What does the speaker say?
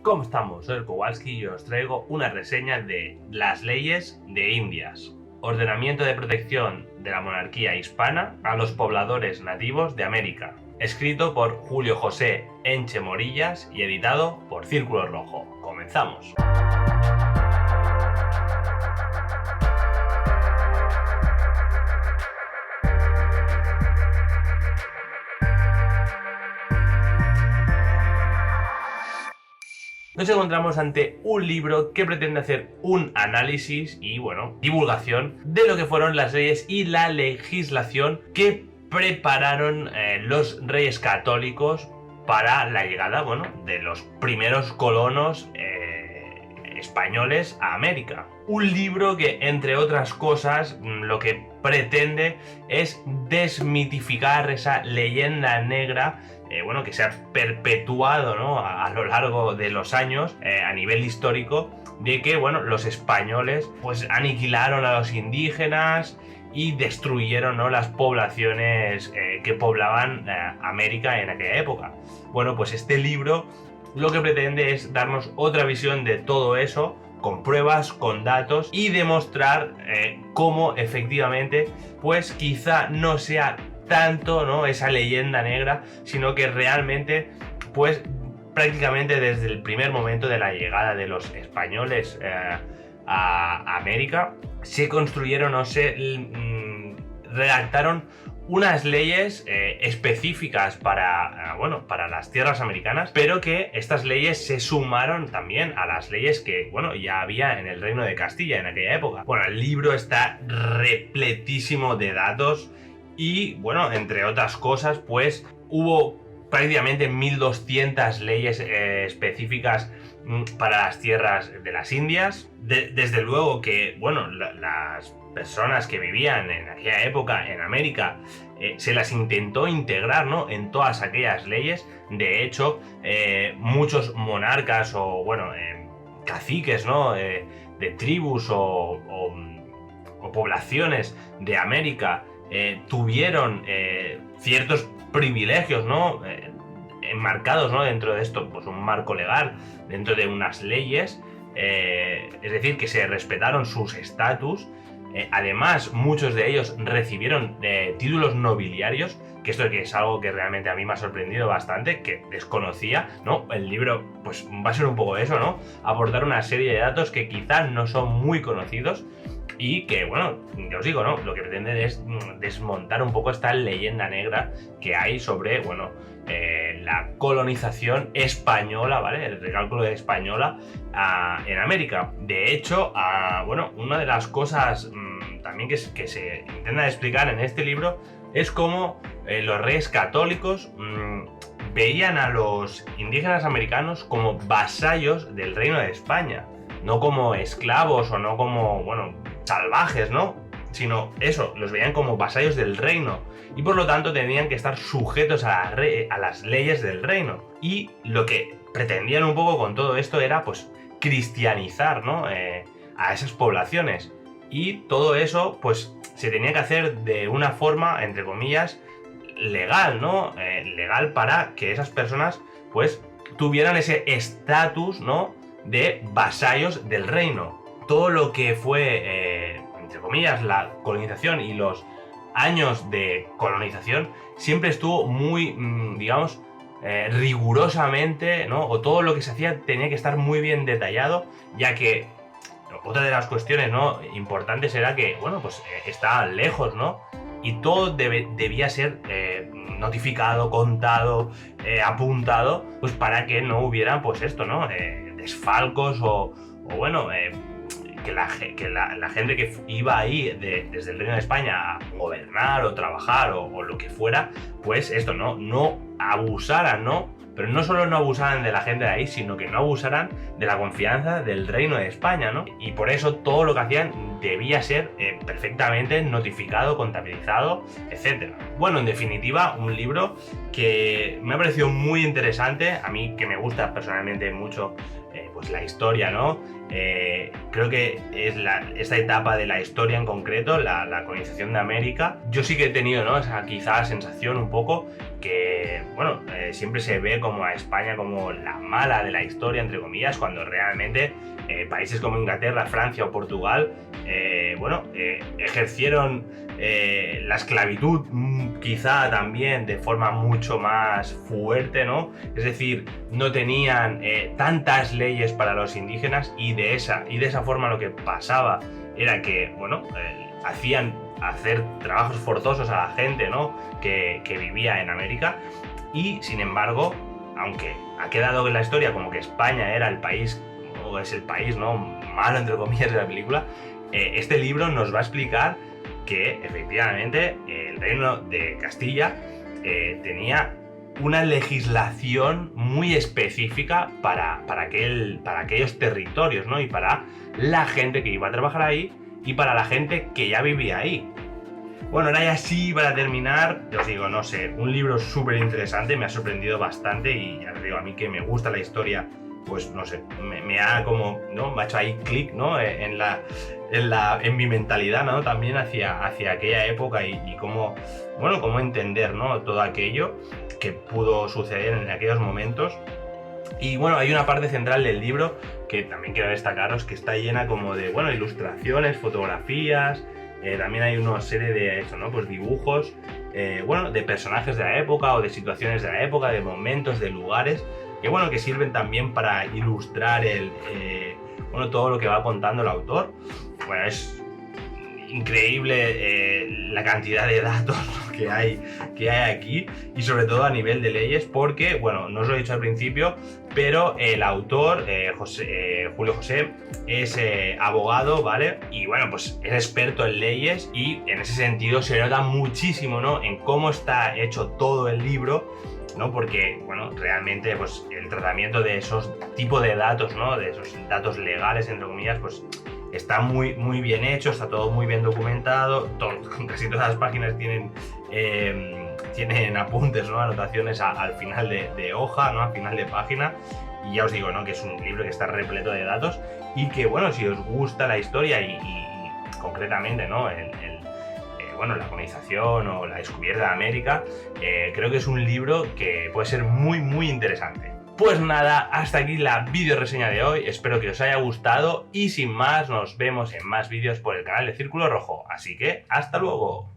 ¿Cómo estamos? Soy el Kowalski y os traigo una reseña de las leyes de Indias. Ordenamiento de protección de la monarquía hispana a los pobladores nativos de América. Escrito por Julio José Enche Morillas y editado por Círculo Rojo. ¡Comenzamos! Nos encontramos ante un libro que pretende hacer un análisis y, divulgación de lo que fueron las leyes y la legislación que prepararon los reyes católicos para la llegada, de los primeros colonos españoles a América. Un libro que, entre otras cosas, lo que pretende es desmitificar esa leyenda negra que se ha perpetuado, a lo largo de los años a nivel histórico, de que los españoles pues aniquilaron a los indígenas y destruyeron las poblaciones que poblaban América en aquella época. Pues este libro lo que pretende es darnos otra visión de todo eso, con pruebas, con datos, y demostrar cómo efectivamente pues quizá no sea tanto esa leyenda negra, sino que realmente pues prácticamente desde el primer momento de la llegada de los españoles a América se construyeron o se redactaron unas leyes específicas para las tierras americanas, pero que estas leyes se sumaron también a las leyes que ya había en el Reino de Castilla en aquella época. El libro está repletísimo de datos y, entre otras cosas, pues hubo prácticamente 1200 leyes específicas para las tierras de las Indias. Desde luego que, las personas que vivían en aquella época en América se las intentó integrar, en todas aquellas leyes. De hecho, muchos monarcas o, caciques, de tribus o poblaciones de América tuvieron ciertos privilegios, enmarcados, dentro de esto, pues un marco legal, dentro de unas leyes, es decir, que se respetaron sus estatus. Además, muchos de ellos recibieron títulos nobiliarios, que esto es algo que realmente a mí me ha sorprendido bastante, que desconocía, El libro pues va a ser un poco eso, aportar una serie de datos que quizás no son muy conocidos y que, ya os digo, lo que pretenden es desmontar un poco esta leyenda negra que hay sobre, la colonización española, ¿vale? El recálculo de española en América. De hecho, una de las cosas también que se intenta explicar en este libro es cómo los reyes católicos veían a los indígenas americanos como vasallos del Reino de España, no como esclavos o no como, salvajes, sino eso, los veían como vasallos del reino y por lo tanto tenían que estar sujetos a las leyes del reino. Y lo que pretendían un poco con todo esto era pues cristianizar, a esas poblaciones, y todo eso pues se tenía que hacer de una forma, entre comillas, legal, legal, para que esas personas pues tuvieran ese estatus, de vasallos del reino. Todo lo que fue entre comillas la colonización y los años de colonización siempre estuvo muy rigurosamente, o todo lo que se hacía tenía que estar muy bien detallado, ya que otra de las cuestiones importantes era que estaban lejos, y todo debía ser notificado, contado, apuntado, pues para que no hubieran pues esto, desfalcos o que la gente que iba ahí desde el Reino de España a gobernar o trabajar o lo que fuera, pues esto no abusaran, pero no solo no abusaran de la gente de ahí, sino que no abusaran de la confianza del Reino de España, y por eso todo lo que hacían debía ser perfectamente notificado, contabilizado, etc. En definitiva, un libro que me ha parecido muy interesante, a mí que me gusta personalmente mucho pues la historia, ¿no? Creo que es esta etapa de la historia en concreto, la colonización de América. Yo sí que he tenido, ¿no?, esa quizá sensación un poco que, bueno, siempre se ve como a España como la mala de la historia, entre comillas, cuando realmente países como Inglaterra, Francia o Portugal, ejercieron la esclavitud quizá también de forma mucho más fuerte, ¿no? Es decir, no tenían tantas leyes para los indígenas y de esa forma lo que pasaba era que, bueno, hacían hacer trabajos forzosos a la gente, ¿no?, que vivía en América. Y sin embargo, aunque ha quedado en la historia como que España era el país, o es el país, ¿no?, malo entre comillas de la película, este libro nos va a explicar que efectivamente el reino de Castilla tenía una legislación muy específica para aquellos territorios, ¿no?, y para la gente que iba a trabajar ahí y para la gente que ya vivía ahí. Bueno, ahora ya sí, para terminar, ya os digo, no sé, un libro súper interesante, me ha sorprendido bastante y ya os digo, a mí que me gusta la historia, pues no sé, me ha como, ¿no?, me ha hecho ahí clic, ¿no?, en mi mentalidad, ¿no?, también hacia aquella época y cómo, bueno, cómo entender, ¿no?, todo aquello que pudo suceder en aquellos momentos. Y bueno, hay una parte central del libro que también quiero destacaros, que está llena como de, bueno, ilustraciones, fotografías, también hay una serie de eso, ¿no?, pues dibujos, bueno, de personajes de la época o de situaciones de la época, de momentos, de lugares, que bueno, que sirven también para ilustrar bueno, todo lo que va contando el autor. Bueno, es increíble la cantidad de datos, ¿no?, que hay aquí, y sobre todo a nivel de leyes, porque, bueno, no os lo he dicho al principio, pero el autor, Julio José, es abogado, ¿vale? Y bueno, pues es experto en leyes y en ese sentido se nota muchísimo, ¿no?, en cómo está hecho todo el libro, ¿no? Porque, bueno, realmente pues el tratamiento de esos tipos de datos, ¿no?, de esos datos legales, entre comillas, pues está muy, muy bien hecho, está todo muy bien documentado, casi todas las páginas tienen apuntes, ¿no?, anotaciones al final de hoja, ¿no?, al final de página. Y ya os digo, ¿no?, que es un libro que está repleto de datos y que, bueno, si os gusta la historia y concretamente, ¿no?, bueno, la colonización o la descubierta de América, creo que es un libro que puede ser muy, muy interesante. Pues nada, hasta aquí la video reseña de hoy, espero que os haya gustado y sin más nos vemos en más vídeos por el canal de Círculo Rojo, así que ¡hasta luego!